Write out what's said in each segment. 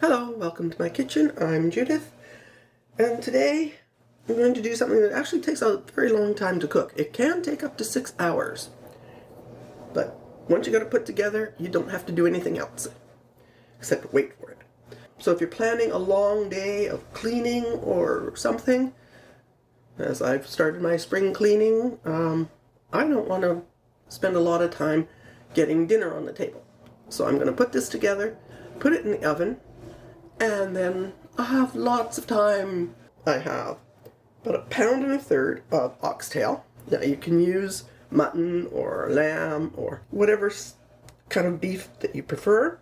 Hello, welcome to my kitchen. I'm Judith, and today I'm going to do something that actually takes a very long time to cook. It can take up to 6 hours, but once you got it put together, you don't have to do anything else except wait for it. So if you're planning a long day of cleaning or something, as I've started my spring cleaning, I don't want to spend a lot of time getting dinner on the table. So I'm going to put this together, put it in the oven, and then I'll have lots of time. I have about 1.25 pounds of oxtail. Now you can use mutton or lamb or whatever kind of beef that you prefer,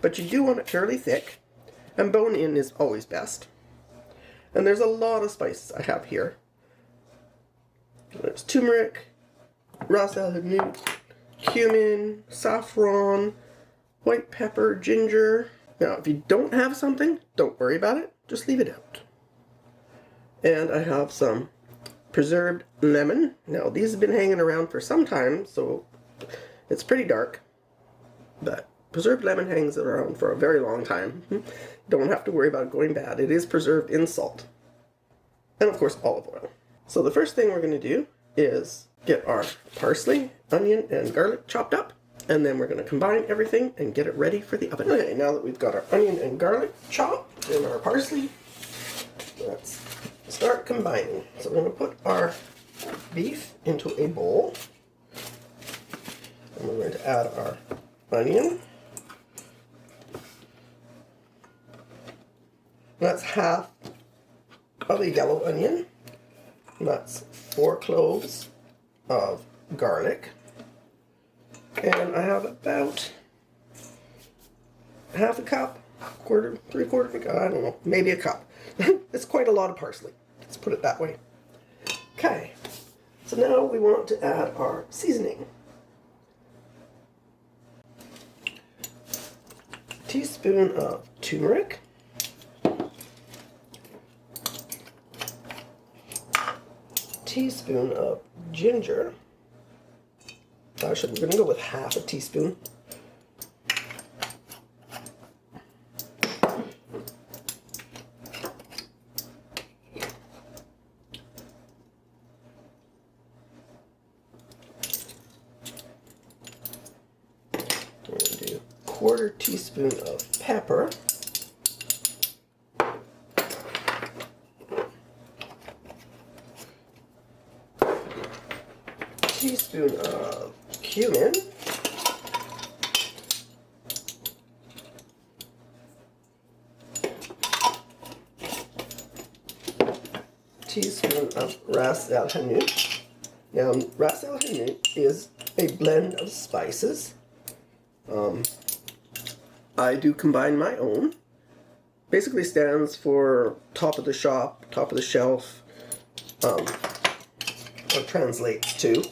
but you do want it fairly thick, and bone in is always best. And there's a lot of spices I have here. There's turmeric, Ras el Hanout, cumin, saffron, white pepper, ginger. Now, if you don't have something, don't worry about it. Just leave it out. And I have some preserved lemon. Now, these have been hanging around for some time, so it's pretty dark. But preserved lemon hangs around for a very long time. Don't have to worry about it going bad. It is preserved in salt. And, of course, olive oil. So the first thing we're going to do is get our parsley, onion, and garlic chopped up. And then we're going to combine everything and get it ready for the oven. Okay, now that we've got our onion and garlic chopped and our parsley, let's start combining. So we're going to put our beef into a bowl. And we're going to add our onion. That's half of a yellow onion. And that's 4 cloves of garlic. And I have about half a cup, quarter, 3/4 of a cup, I don't know, maybe a cup. It's quite a lot of parsley. Let's put it that way. Okay, so now we want to add our seasoning. Teaspoon of turmeric. Teaspoon of ginger. Actually, we're going to go with half a teaspoon. We're going to do 1/4 teaspoon of pepper. Teaspoon of cumin, teaspoon of Ras el Hanout. Now, Ras el Hanout is a blend of spices. I do combine my own. Basically stands for top of the shop, top of the shelf, or translates to.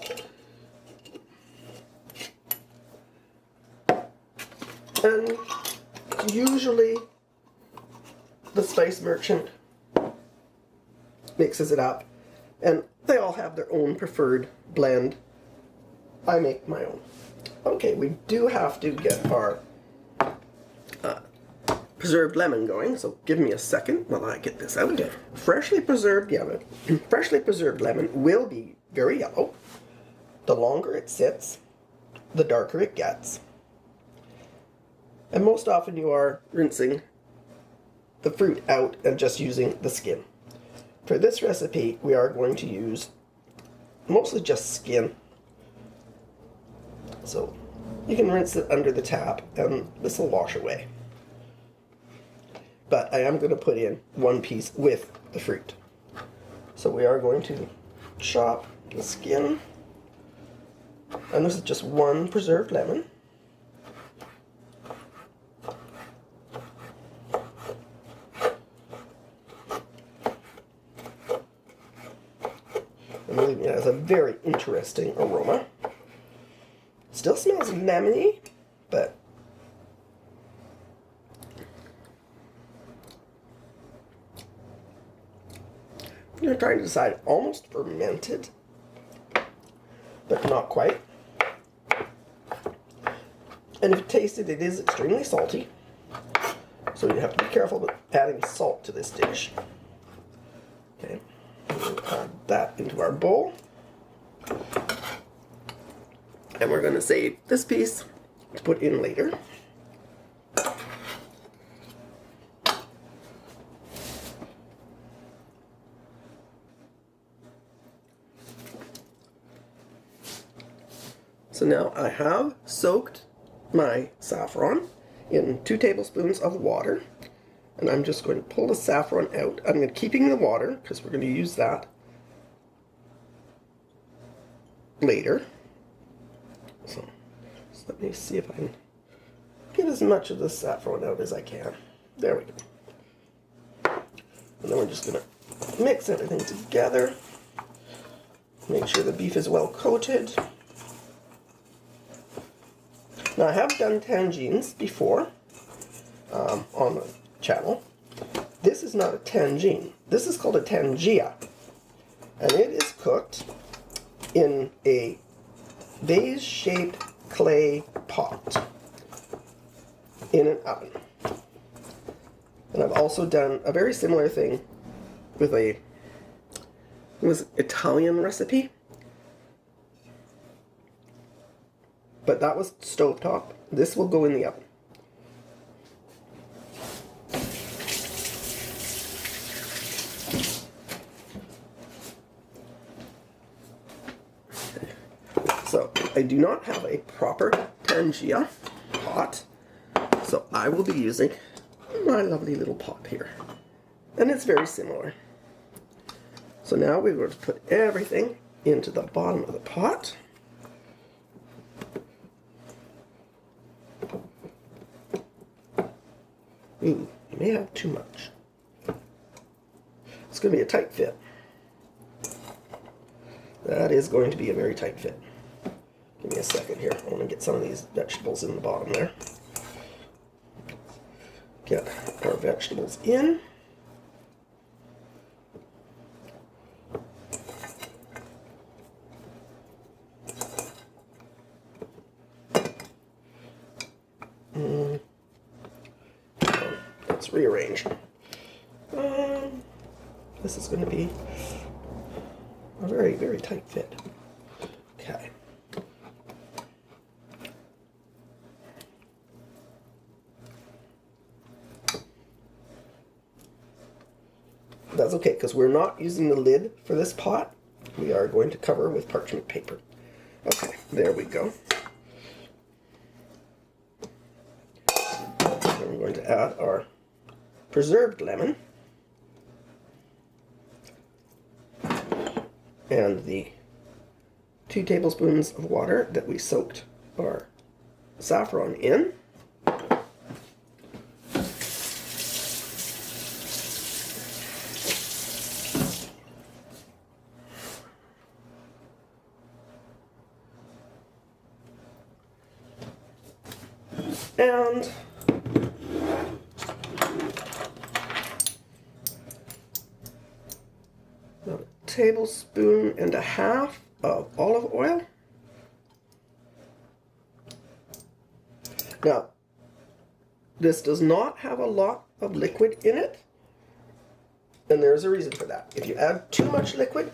And usually the spice merchant mixes it up, and they all have their own preferred blend. I make my own. Okay, we do have to get our preserved lemon going, so give me a second while I get this out. Okay. Freshly preserved lemon will be very yellow. The longer it sits, the darker it gets. And most often you are rinsing the fruit out and just using the skin. For this recipe, we are going to use mostly just skin. So you can rinse it under the tap and this will wash away. But I am going to put in 1 piece with the fruit. So we are going to chop the skin. And this is just 1 preserved lemon. And believe me, it has a very interesting aroma. Still smells lemony, but I'm trying to decide, almost fermented, but not quite. And if you taste it, it is extremely salty. So you have to be careful with adding salt to this dish. Okay, we'll add that into our bowl. And we're going to save this piece to put in later. So now I have soaked my saffron in 2 tablespoons of water. And I'm just going to pull the saffron out. I'm going to keeping the water because we're going to use that later. So let me see if I can get as much of the saffron out as I can. There we go. And then we're just going to mix everything together. Make sure the beef is well coated. Now I have done tangines before on the channel. This is not a tangine. This is called a tanjia. And it is cooked in a vase-shaped clay pot in an oven. And I've also done a very similar thing with it was Italian recipe. But that was stovetop. This will go in the oven. So I do not have a proper tanjia pot, so I will be using my lovely little pot here. And it's very similar. So now we're going to put everything into the bottom of the pot. Ooh, you may have too much. It's going to be a tight fit. That is going to be a very tight fit. Give me a second here. I want to get some of these vegetables in the bottom there. Get our vegetables in. Let's rearrange. This is going to be a very, very tight fit. Okay. That's okay, because we're not using the lid for this pot. We are going to cover with parchment paper. Okay, there we go. And we're going to add our preserved lemon and the 2 tablespoons of water that we soaked our saffron in. And about a tablespoon and a half of olive oil. Now, this does not have a lot of liquid in it, and there's a reason for that. If you add too much liquid,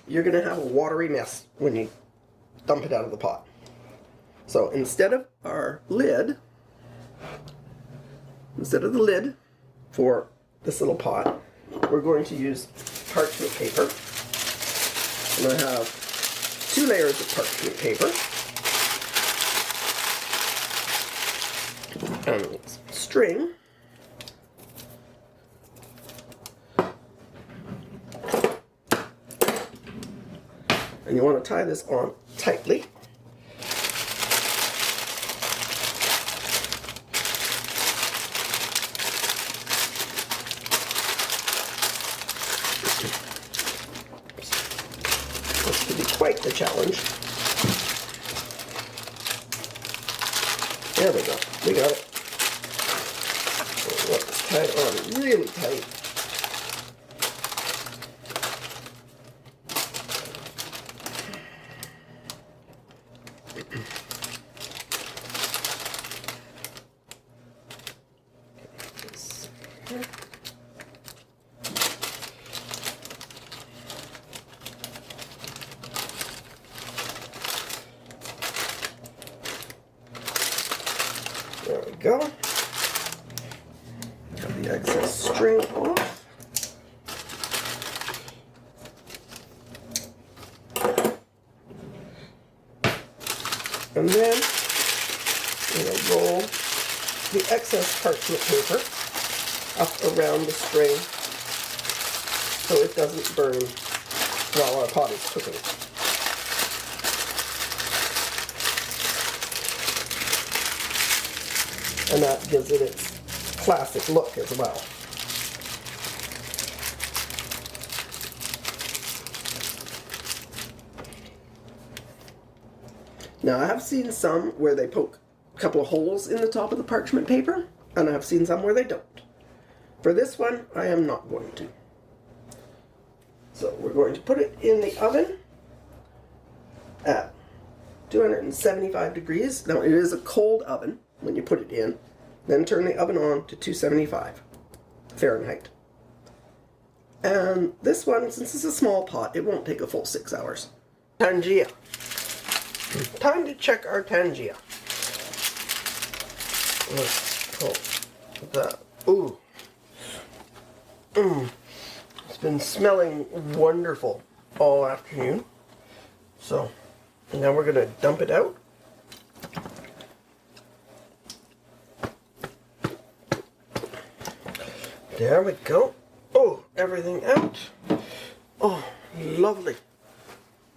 you're going to have a watery mess when you dump it out of the pot. So instead of our lid, instead of the lid for this little pot, we're going to use parchment paper. And I have 2 layers of parchment paper. And string. And you want to tie this on tightly. This could be quite the challenge. There we go. We got it. Let's tie it on really tight. There we go. Got the excess string off. And then I'm going to roll the excess parchment paper up around the string so it doesn't burn while our pot is cooking. And that gives it its classic look as well. Now I have seen some where they poke a couple of holes in the top of the parchment paper, and I've seen some where they don't. For this one, I am not going to. So we're going to put it in the oven at 275 degrees. Now it is a cold oven when you put it in. Then turn the oven on to 275 Fahrenheit. And this one, since it's a small pot, it won't take a full 6 hours. Tanjia. Time to check our Tanjia. Let's pull that. Ooh. It's been smelling wonderful all afternoon. So now we're going to dump it out. There we go. Oh, everything out. Oh, lovely.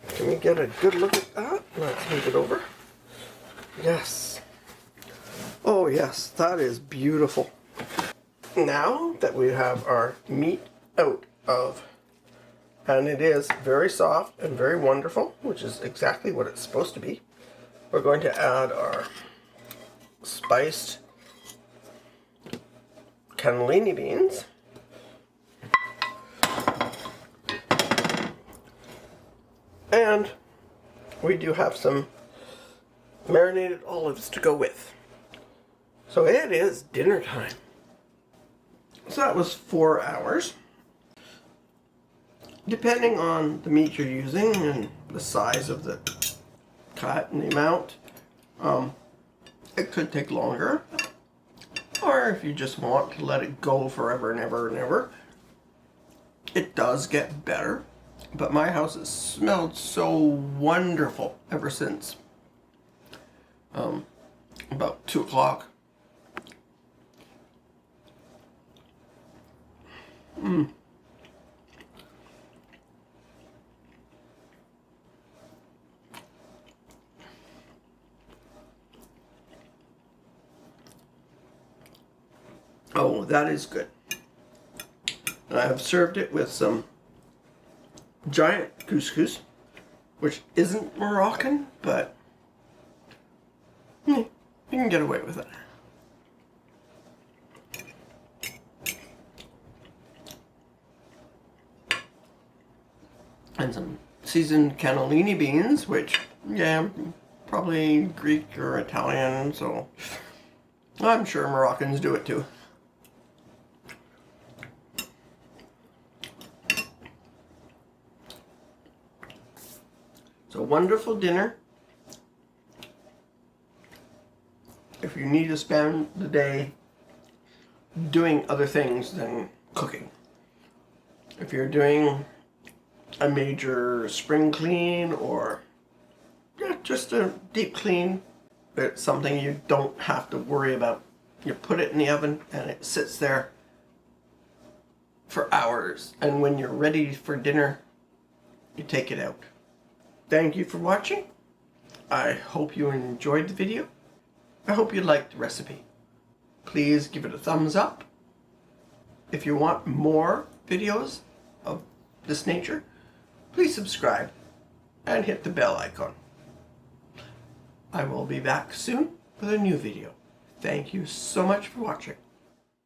Can we get a good look at that? Let's move it over. Yes. Oh yes, that is beautiful. Now that we have our meat out of, and it is very soft and very wonderful, which is exactly what it's supposed to be, we're going to add our spiced cannellini beans. And we do have some marinated olives to go with. So it is dinner time. So that was 4 hours. Depending on the meat you're using and the size of the cut and the amount, it could take longer. Or if you just want to let it go forever and ever and ever, it does get better. But my house has smelled so wonderful ever since about 2 o'clock. Oh, that is good. And I have served it with some giant couscous, which isn't Moroccan, but you can get away with it. And some seasoned cannellini beans, which, yeah, probably Greek or Italian, so I'm sure Moroccans do it too. It's a wonderful dinner. If you need to spend the day doing other things than cooking. If you're doing a major spring clean or just a deep clean, it's something you don't have to worry about. You put it in the oven and it sits there for hours, and when you're ready for dinner, you take it out. Thank you for watching. I hope you enjoyed the video. I hope you liked the recipe. Please give it a thumbs up. If you want more videos of this nature, please subscribe and hit the bell icon. I will be back soon with a new video. Thank you so much for watching.